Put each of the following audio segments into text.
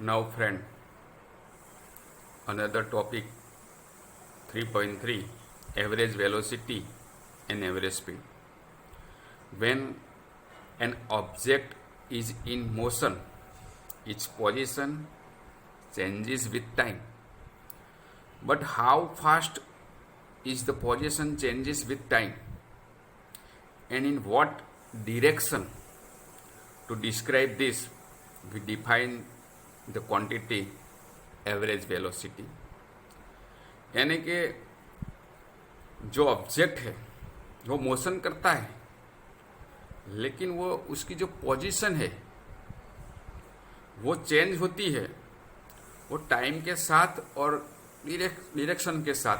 Now, friend, another topic 3.3 average velocity and average speed. When an object is in motion, its position changes with time. But how fast is the position changes with time, and in what direction? To describe this, we define the quantity average velocity, यानी कि जो object है वो motion करता है, लेकिन वो उसकी जो पोजीशन है वो चेंज होती है, वो टाइम के साथ और डायरेक्शन के साथ।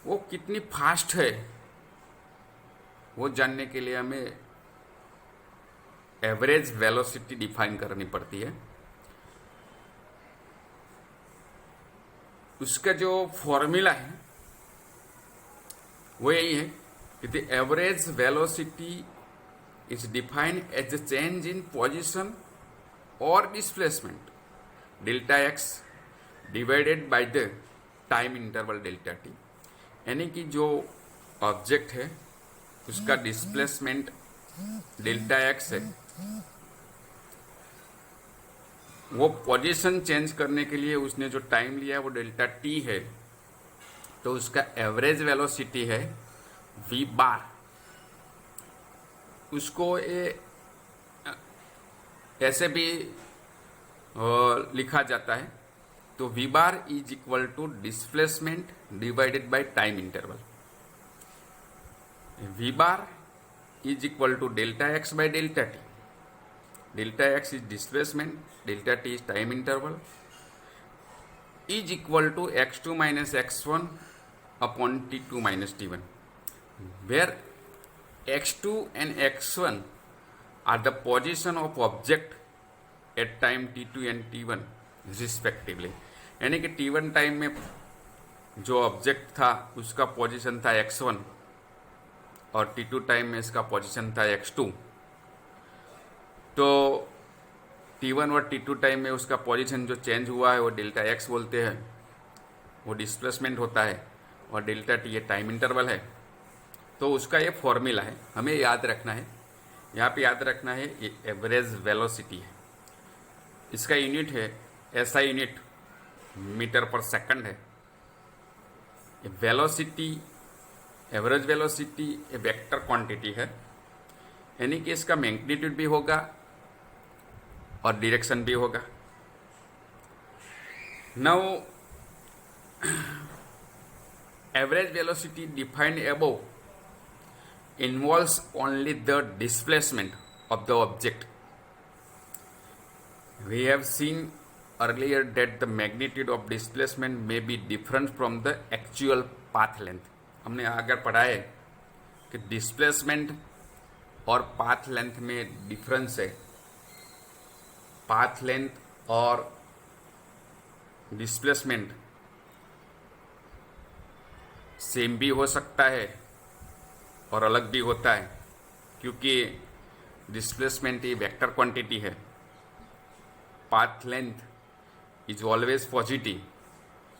वो कितनी फास्ट है वो जानने के लिए हमें एवरेज वेलोसिटी डिफाइन करनी पड़ती है। उसका जो फॉर्मूला है वो यही है कि the average velocity is defined as the change in position और displacement delta x divided by the time interval delta t, यानी कि जो ऑब्जेक्ट है उसका डिस्प्लेसमेंट डेल्टा एक्स है, वो पोजीशन चेंज करने के लिए उसने जो टाइम लिया है वो डेल्टा टी है, तो उसका एवरेज वेलोसिटी है वी बार। उसको ये ऐसे भी लिखा जाता है, तो V bar is equal to displacement divided by time interval. V bar is equal to delta X by delta T. Delta X is displacement, delta T is time interval, is equal to x2 minus x1 upon t2 minus t1, where x2 and x1 are the position of object at time t2 and t1 respectively। यानी कि t1 time में जो object था उसका position था x1 और t2 time में इसका पोजीशन था x2। तो T1 और T2 टाइम में उसका पोजीशन जो चेंज हुआ है वो डेल्टा एक्स बोलते हैं, वो डिस्प्लेसमेंट होता है, और डेल्टा टी ये टाइम इंटरवल है। तो उसका ये फॉर्मूला है, हमें याद रखना है। यहाँ पे याद रखना है ये एवरेज वेलोसिटी है, इसका यूनिट है ऐसा यूनिट मीटर पर सेकंड है। वेलोसिटी, एवरेज वेलोसिटी ये वेक्टर क्वांटिटी है, यानी कि इसका मैग्नीट्यूड भी होगा और डायरेक्शन भी होगा। Now average velocity defined above involves only the displacement of the object. We have seen earlier that the magnitude of displacement may be different from the actual path length. हमने आगे पढ़ा है कि डिस्प्लेसमेंट और path length में difference है। Path length और displacement same भी हो सकता है और अलग भी होता है, क्योंकि डिस्प्लेसमेंट ये वेक्टर क्वांटिटी है। Path length is always positive,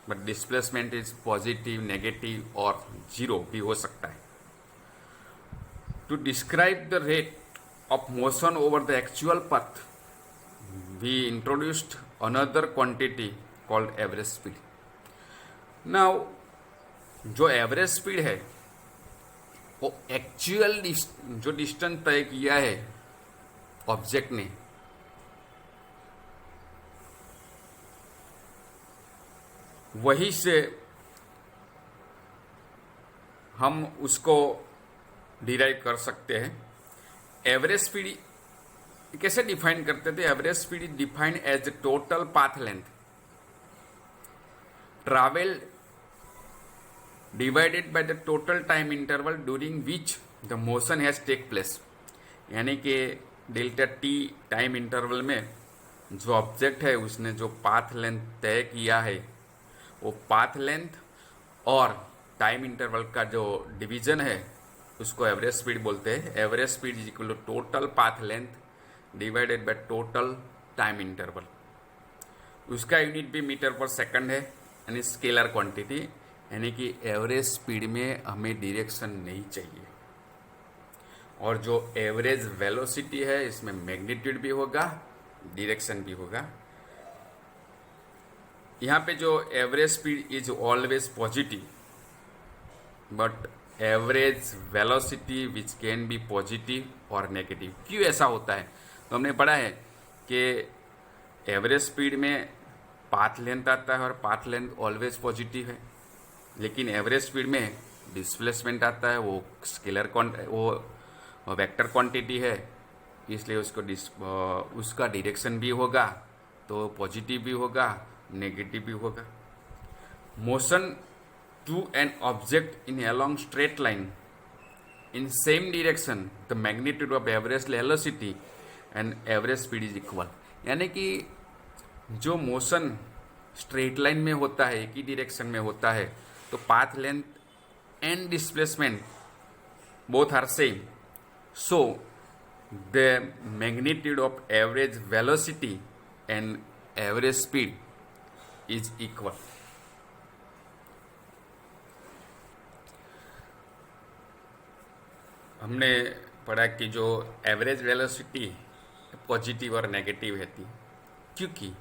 but displacement is positive, negative और जीरो भी हो सकता है। To describe the rate of motion over the actual path, we introduced another quantity called average speed। now जो average speed है वो actual जो distance तय किया है ऑब्जेक्ट ने, वही से हम उसको डिराइव कर सकते हैं। एवरेज स्पीड कैसे डिफाइन करते थे? Average speed is defined as the total path length travelled divided by the total time interval during which the motion has take place. यानी कि डेल्टा टी टाइम इंटरवल में जो ऑब्जेक्ट है उसने जो पाथ लेंथ तय किया है, वो पाथ लेंथ और टाइम इंटरवल का जो डिवीजन है उसको एवरेज स्पीड बोलते हैं। Average speed is equal to total path length divided by total time interval. उसका यूनिट भी मीटर पर सेकंड है, यानी स्केलर क्वांटिटी, यानी कि एवरेज स्पीड में हमें डायरेक्शन नहीं चाहिए। और जो एवरेज वेलोसिटी है इसमें मैग्नीट्यूड भी होगा, डायरेक्शन भी होगा। यहाँ पे जो average speed is always positive, but average velocity which can be positive और नेगेटिव। क्यों ऐसा होता है? तो हमने पढ़ा है कि एवरेज स्पीड में पाथ लेंथ आता है और पाथ लेंथ ऑलवेज पॉजिटिव है, लेकिन एवरेज स्पीड में डिस्प्लेसमेंट आता है, वो स्केलर वो वेक्टर क्वांटिटी है, इसलिए उसका डायरेक्शन भी होगा तो पॉजिटिव भी होगा, नेगेटिव भी होगा। Motion to an object in a long straight line in same direction, the magnitude of average velocity and average speed is equal। यानी कि जो मोशन स्ट्रेट लाइन में होता है, एक ही डायरेक्शन में होता है, तो path length and displacement both are same, so the magnitude of average velocity and average speed is equal. हमने पढ़ा कि जो एवरेज वेलोसिटी पॉजिटिव और नेगेटिव रहती, क्योंकि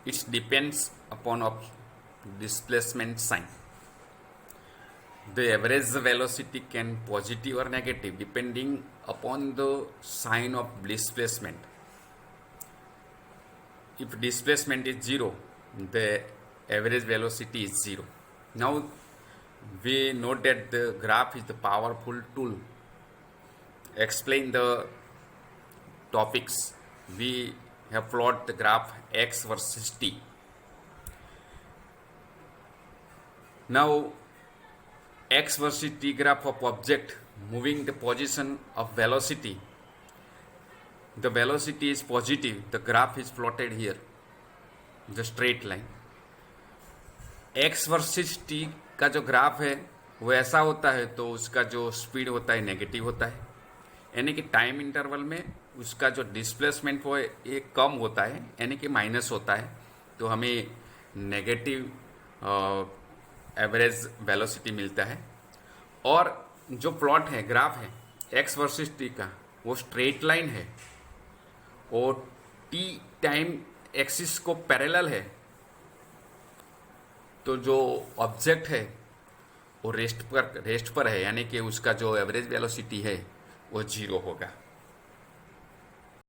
it's depends upon of displacement sign. The average velocity can positive और negative depending upon the sign of displacement. If displacement is zero, the average velocity is zero. Now we note that the graph is the powerful tool explain the topics. We have plot the graph x versus t. Now x versus t graph of object moving the position of velocity. The velocity is positive, the graph is plotted here, the straight line. x versus t का जो graph है वो ऐसा होता है, तो उसका जो स्पीड होता है नेगेटिव होता है, यानी कि टाइम इंटरवल में उसका जो डिस्प्लेसमेंट वो ये कम होता है, यानी कि माइनस होता है, तो हमें नेगेटिव एवरेज वेलोसिटी मिलता है। और जो प्लॉट है, ग्राफ है एक्स वर्सेस टी का, वो स्ट्रेट लाइन है और टी टाइम एक्सिस को पैरेलल है, तो जो ऑब्जेक्ट है वो रेस्ट पर है, यानी कि उसका जो एवरेज वेलोसिटी है वो जीरो होगा।